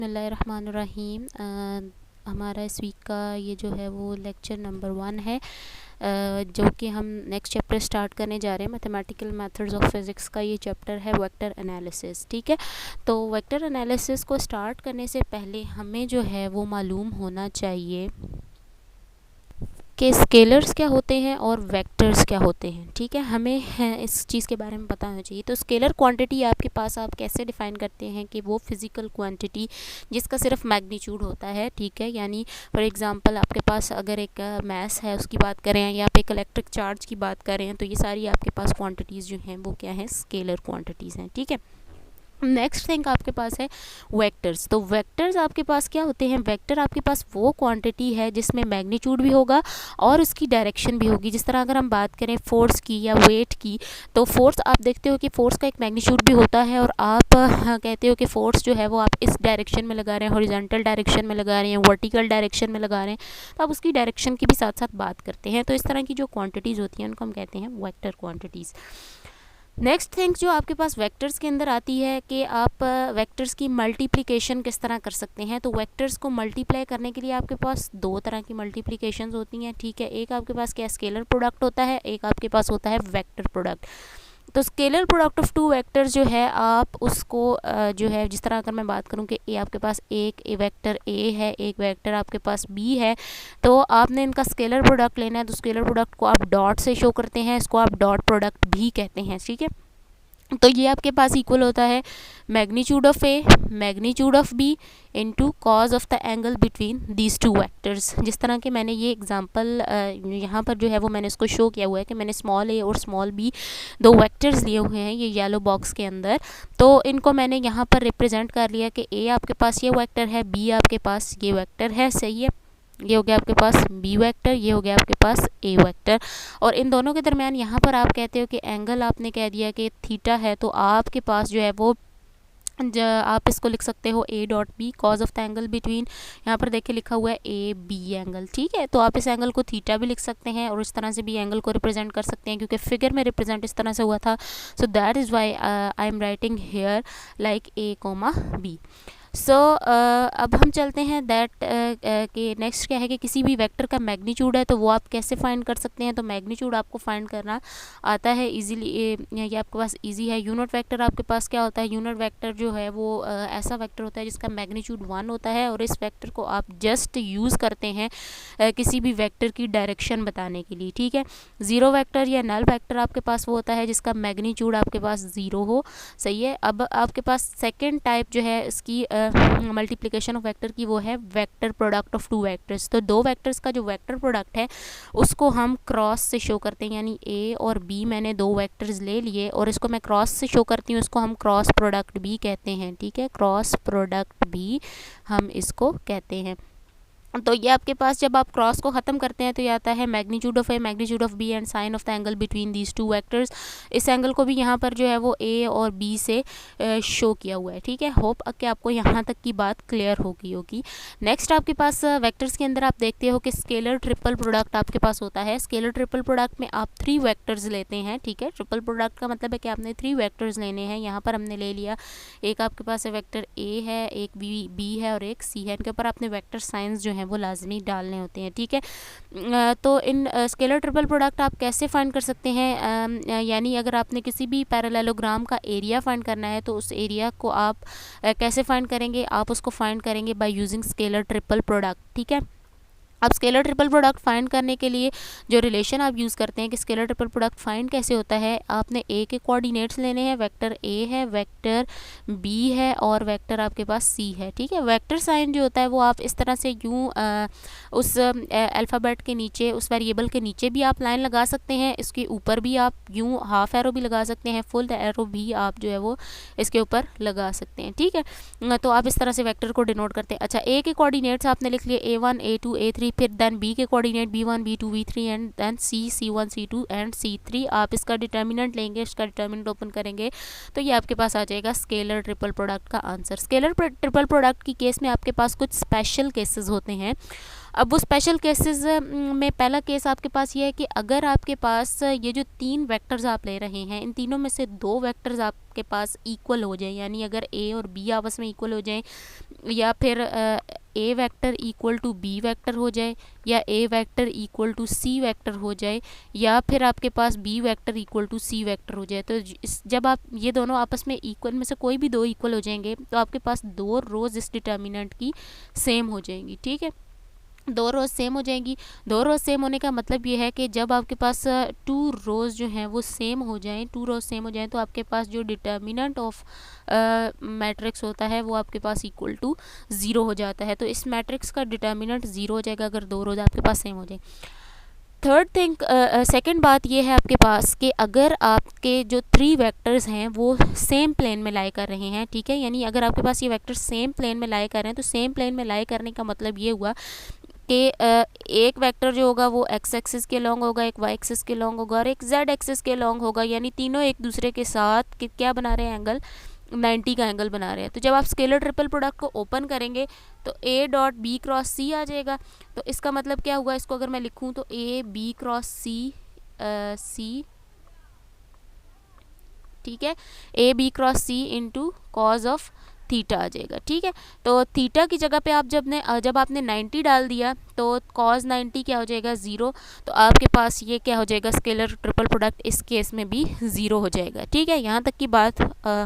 बिस्मिल्लाहिर्रहमानिर्रहीम। हमारा इस वीक का ये जो है वो लेक्चर नंबर 1 है, जो कि हम नेक्स्ट चैप्टर स्टार्ट करने जा रहे हैं। मैथमेटिकल मेथड्स ऑफ फिज़िक्स का ये चैप्टर है वेक्टर एनालिसिस। ठीक है, तो वेक्टर एनालिसिस को स्टार्ट करने से पहले हमें जो है वो मालूम होना चाहिए कि स्केलर्स क्या होते हैं और वेक्टर्स क्या होते हैं। ठीक है, हमें इस चीज़ के बारे में पता होना चाहिए। तो स्केलर क्वांटिटी आपके पास आप कैसे डिफ़ाइन करते हैं कि वो फिज़िकल क्वांटिटी जिसका सिर्फ मैग्नीट्यूड होता है। ठीक है, यानी फॉर एग्जांपल आपके पास अगर एक मास है उसकी बात करें या आप एक इलेक्ट्रिक चार्ज की बात करें, तो ये सारी आपके पास क्वांटिटीज़ जो हैं वो क्या हैं, स्केलर क्वांटिटीज़ हैं। ठीक है, नेक्स्ट थिंग आपके पास है वेक्टर्स। तो वेक्टर्स आपके पास क्या होते हैं, वेक्टर आपके पास वो क्वांटिटी है जिसमें मैग्नीट्यूड भी होगा और उसकी डायरेक्शन भी होगी। जिस तरह अगर हम बात करें फोर्स की या वेट की, तो फोर्स आप देखते हो कि फोर्स का एक मैग्नीट्यूड भी होता है और आप कहते हो कि फोर्स जो है वो आप इस डायरेक्शन में लगा रहे हैं, हॉरिजॉन्टल डायरेक्शन में लगा रहे हैं, वर्टिकल डायरेक्शन में लगा रहे हैं, तो आप उसकी डायरेक्शन की भी साथ साथ बात करते हैं। तो इस तरह की जो क्वांटिटीज़ होती हैं उनको हम कहते हैं वेक्टर क्वांटिटीज़। नेक्स्ट थिंग जो आपके पास वेक्टर्स के अंदर आती है कि आप वेक्टर्स की मल्टीप्लिकेशन किस तरह कर सकते हैं। तो वेक्टर्स को मल्टीप्लाई करने के लिए आपके पास दो तरह की मल्टीप्लिकेशंस होती हैं। ठीक है, एक आपके पास क्या स्केलर प्रोडक्ट होता है, एक आपके पास होता है वेक्टर प्रोडक्ट। तो scalar product of two vectors जो है आप उसको जो है, जिस तरह अगर मैं बात करूं कि ए आपके पास एक वेक्टर ए है, एक वेक्टर आपके पास बी है, तो आपने इनका स्केलर प्रोडक्ट लेना है। तो स्केलर प्रोडक्ट को आप डॉट से शो करते हैं, इसको आप डॉट प्रोडक्ट भी कहते हैं। ठीक है, तो ये आपके पास इक्वल होता है magnitude of A magnitude of B into cos of the angle between these two vectors. जिस तरह के मैंने ये एग्जांपल यहाँ पर जो है वो मैंने इसको शो किया हुआ है कि मैंने स्मॉल ए और स्मॉल बी दो वेक्टर्स लिए हुए हैं ये येलो बॉक्स के अंदर। तो इनको मैंने यहाँ पर रिप्रेजेंट कर लिया कि ए आपके पास ये वेक्टर है, बी आपके पास ये वेक्टर है। सही है, ये हो गया आपके पास बी वेक्टर, ये हो गया आपके पास ए वेक्टर। और इन दोनों के दरमियान यहाँ पर आप कहते हो कि एंगल आपने कह दिया कि थीटा है, तो आपके पास जो है वो आप इसको लिख सकते हो A dot B cos of the angle between, यहाँ पर देखिए लिखा हुआ है ए बी एंगल। ठीक है, तो आप इस एंगल को थीटा भी लिख सकते हैं और इस तरह से भी एंगल को रिप्रेजेंट कर सकते हैं, क्योंकि फिगर में रिप्रेजेंट इस तरह से हुआ था। So that is why I am writing here like A comma B. So अब हम चलते हैं दैट कि नेक्स्ट क्या है कि किसी भी वेक्टर का मैग्नीट्यूड है तो वो आप कैसे फाइंड कर सकते हैं। तो मैग्नीट्यूड आपको फाइंड करना आता है इजीली, ये आपके पास इजी है। यूनिट वेक्टर आपके पास क्या होता है, यूनिट वेक्टर जो है वो ऐसा वेक्टर होता है जिसका मैग्नीट्यूड 1 होता है और इस वेक्टर को आप जस्ट यूज़ करते हैं किसी भी वेक्टर की डायरेक्शन बताने के लिए। ठीक है, ज़ीरो वेक्टर या नल वेक्टर आपके पास वो होता है जिसका मैग्नीट्यूड आपके पास 0 हो। सही है, अब आपके पास सेकेंड टाइप जो है इसकी मल्टीप्लिकेशन ऑफ वेक्टर की, वो है vector product of two vectors. तो दो वेक्टर्स का जो वेक्टर प्रोडक्ट है उसको हम क्रॉस से शो करते हैं, यानी ए और बी मैंने दो वेक्टर्स ले लिए और इसको मैं क्रॉस से शो करती हूँ, इसको हम क्रॉस प्रोडक्ट भी कहते हैं। ठीक है, क्रॉस प्रोडक्ट भी हम इसको कहते हैं। तो ये आपके पास जब आप क्रॉस को ख़त्म करते हैं तो ये आता है magnitude of A magnitude of B and sine of the angle between these two vectors. इस एंगल को भी यहाँ पर जो है वो ए और बी से शो किया हुआ है। ठीक है, होप कि आपको यहाँ तक की बात क्लियर होगी। नेक्स्ट आपके पास वेक्टर्स के अंदर आप देखते हो कि स्केलर ट्रिपल प्रोडक्ट आपके पास होता है। स्केलर ट्रिपल प्रोडक्ट में आप 3 वेक्टर्स लेते हैं। ठीक है, ट्रिपल प्रोडक्ट का मतलब है कि आपने 3 वेक्टर्स लेने हैं। यहाँ पर हमने ले लिया, एक आपके पास वेक्टर ए है, एक बी है और एक सी है। इनके ऊपर आपने वेक्टर साइंस जो है वो लाजमी डालने होते हैं। ठीक है, तो इन स्केलर ट्रिपल प्रोडक्ट आप कैसे फाइंड कर सकते हैं, यानी अगर आपने किसी भी पैरेललोग्राम का एरिया फाइंड करना है तो उस एरिया को आप कैसे फाइंड करेंगे, आप उसको फाइंड करेंगे by using scalar triple product. ठीक है, अब स्केलर ट्रिपल प्रोडक्ट फाइंड करने के लिए जो रिलेशन आप यूज़ करते हैं कि स्केलर ट्रिपल प्रोडक्ट फाइंड कैसे होता है, आपने ए के कोऑर्डिनेट्स लेने हैं, वेक्टर ए है, वेक्टर बी है और वेक्टर आपके पास सी है। ठीक है, वेक्टर साइन जो होता है वो आप इस तरह से यूँ उस अल्फ़ाबेट के नीचे, उस वेरिएबल के नीचे भी आप लाइन लगा सकते हैं, इसके ऊपर भी आप यूँ हाफ एरो भी लगा सकते हैं, फुल एरो भी आप जो है वो इसके ऊपर लगा सकते हैं। ठीक है, तो आप इस तरह से वेक्टर को डिनोट करते हैं। अच्छा, ए के कोऑर्डिनेट्स आपने लिख लिए A1 A2 A3, फिर देन बी के coordinate B1 B2 B3 and then C1 C2 and C3। आप इसका डिटर्मिनेंट लेंगे, इसका डिटर्मिनेंट ओपन करेंगे तो ये आपके पास आ जाएगा स्केलर ट्रिपल प्रोडक्ट का आंसर। स्केलर ट्रिपल प्रोडक्ट की केस में आपके पास कुछ स्पेशल केसेस होते हैं अब वो स्पेशल केसेस में पहला केस आपके पास ये है कि अगर आपके पास ये जो 3 वेक्टर्स आप ले रहे हैं, इन तीनों में से 2 वेक्टर्स आपके पास इक्वल हो जाए, यानी अगर ए और बी आपस में इक्वल हो जाए, या फिर A vector equal to B vector हो जाए, या A vector equal to C vector हो जाए, या फिर आपके पास B vector equal to C vector हो जाए। तो जब आप ये दोनों आपस में इक्वल में से कोई भी 2 इक्वल हो जाएंगे तो आपके पास 2 रोज इस डिटर्मिनेंट की सेम हो जाएंगी। ठीक है, 2 रोज़ सेम हो जाएंगी। 2 रोज़ सेम होने का मतलब ये है कि जब आपके पास 2 रोज़ जो हैं वो सेम हो जाएं, 2 रोज़ सेम हो जाएं, तो आपके पास जो डिटर्मिनेंट ऑफ मैट्रिक्स होता है वो आपके पास इक्वल टू 0 हो जाता है। तो इस मैट्रिक्स का डिटर्मिनेंट 0 हो जाएगा अगर 2 रोज़ आपके पास सेम हो जाए। थर्ड थिंग, सेकंड बात ये है आपके पास कि अगर आपके जो 3 वेक्टर्स हैं वो सेम प्लेन में लाई कर रहे हैं, ठीक है, यानी अगर आपके पास ये वेक्टर सेम प्लेन में लाई कर रहे हैं, तो सेम प्लेन में लाई करने का मतलब ये हुआ कि एक वेक्टर जो होगा वो एक्स एक्सिस के लॉन्ग होगा, एक वाई एक्सिस के लॉन्ग होगा और एक जेड एक्सिस के लॉन्ग होगा, यानी तीनों एक दूसरे के साथ क्या बना रहे हैं, एंगल 90 का एंगल बना रहे हैं। तो जब आप स्केलर ट्रिपल प्रोडक्ट को ओपन करेंगे तो ए डॉट बी क्रॉस सी आ जाएगा। तो इसका मतलब क्या हुआ, इसको अगर मैं लिखूं तो ए बी क्रॉस सी सी, ठीक है, A B cross C into cos of theta आ जाएगा। ठीक है, तो थीटा की जगह पे आप जब आपने 90 डाल दिया तो कॉज 90 क्या हो जाएगा, 0। तो आपके पास ये क्या हो जाएगा, स्केलर ट्रिपल प्रोडक्ट इस केस में भी 0 हो जाएगा। ठीक है, यहाँ तक की बात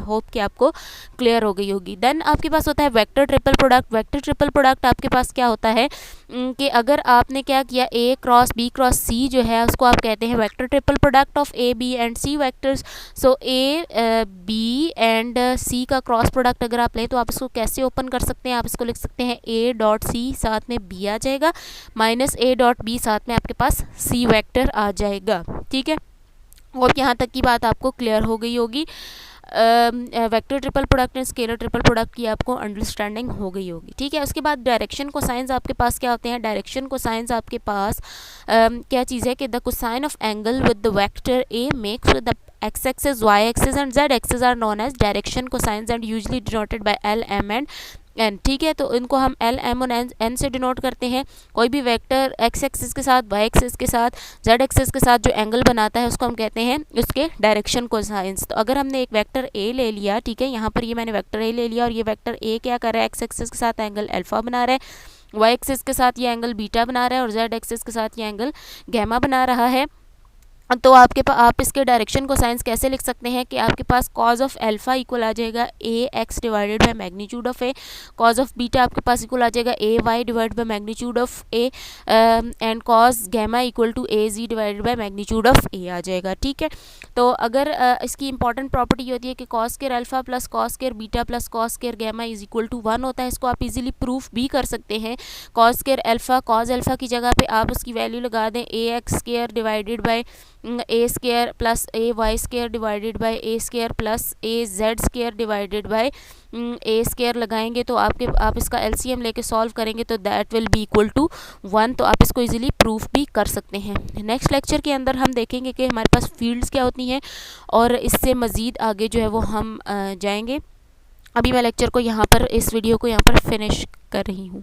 होप कि आपको क्लियर हो गई होगी। देन आपके पास होता है vector triple product. Vector triple product आपके पास क्या होता है कि अगर आपने क्या किया, A cross B cross C जो है उसको आप कहते हैं vector triple product of A B and C vectors. So A B and C का क्रॉस प्रोडक्ट अगर आप लें तो आप इसको कैसे ओपन कर सकते हैं, आप इसको लिख सकते हैं ए डॉट सी साथ में बी आ जाएगा माइनस ए डॉट बी साथ में आपके पास सी वेक्टर आ जाएगा। ठीक है, और यहाँ तक की बात आपको क्लियर हो गई होगी। Vector triple product and scalar triple product की आपको अंडरस्टैंडिंग हो गई होगी। ठीक है, उसके बाद डायरेक्शन कोसाइंस आपके पास क्या होते हैं। डायरेक्शन कोसाइंस आपके पास क्या चीज़ है कि the cosine of angle with the vector A makes the x axis, y axis and z axis are known as direction cosines and usually denoted by L, M and n। ठीक है, तो इनको हम L, M और n से denote करते हैं। कोई भी वेक्टर x एक्सिस के साथ, y एक्सिस के साथ, z एक्सिस के साथ जो एंगल बनाता है उसको हम कहते हैं उसके डायरेक्शन कोसाइंस। तो अगर हमने एक वेक्टर a ले लिया, ठीक है, यहाँ पर ये मैंने वेक्टर a ले लिया और ये वेक्टर a क्या कर रहा है, x एक्सिस के साथ एंगल अल्फा बना रहा है, y एक्सिस के साथ ये एंगल बीटा बना रहा है और z एक्सिस के साथ ये एंगल गैमा बना रहा है। तो आप इसके डायरेक्शन को साइंस कैसे लिख सकते हैं कि आपके पास कॉज ऑफ अल्फा इक्वल आ जाएगा A X divided by magnitude of A, cos of beta आपके पास इक्वल आ जाएगा A Y divided by magnitude of A, and cos gamma equal to A Z divided by magnitude of A आ जाएगा। ठीक है, तो अगर इसकी इंपॉर्टेंट प्रॉपर्टी होती है कि cos square alpha plus cos square beta plus cos square gamma is equal to 1 होता है। इसको आप इजीली प्रूफ भी कर सकते हैं। Cos square alpha, cos alpha की जगह पे आप उसकी वैल्यू लगा दें A X square divided by A square plus A Y square divided by A square plus A Z square divided by A square लगाएंगे तो आप इसका एलसीएम लेके सॉल्व करेंगे तो that will be equal to 1। तो आप इसको इजीली प्रूफ भी कर सकते हैं। नेक्स्ट लेक्चर के अंदर हम देखेंगे कि हमारे पास फील्ड्स क्या होती हैं और इससे मज़ीद आगे जो है वो हम जाएंगे। अभी मैं लेक्चर को यहाँ पर, इस वीडियो को यहाँ पर फिनिश कर रही हूँ।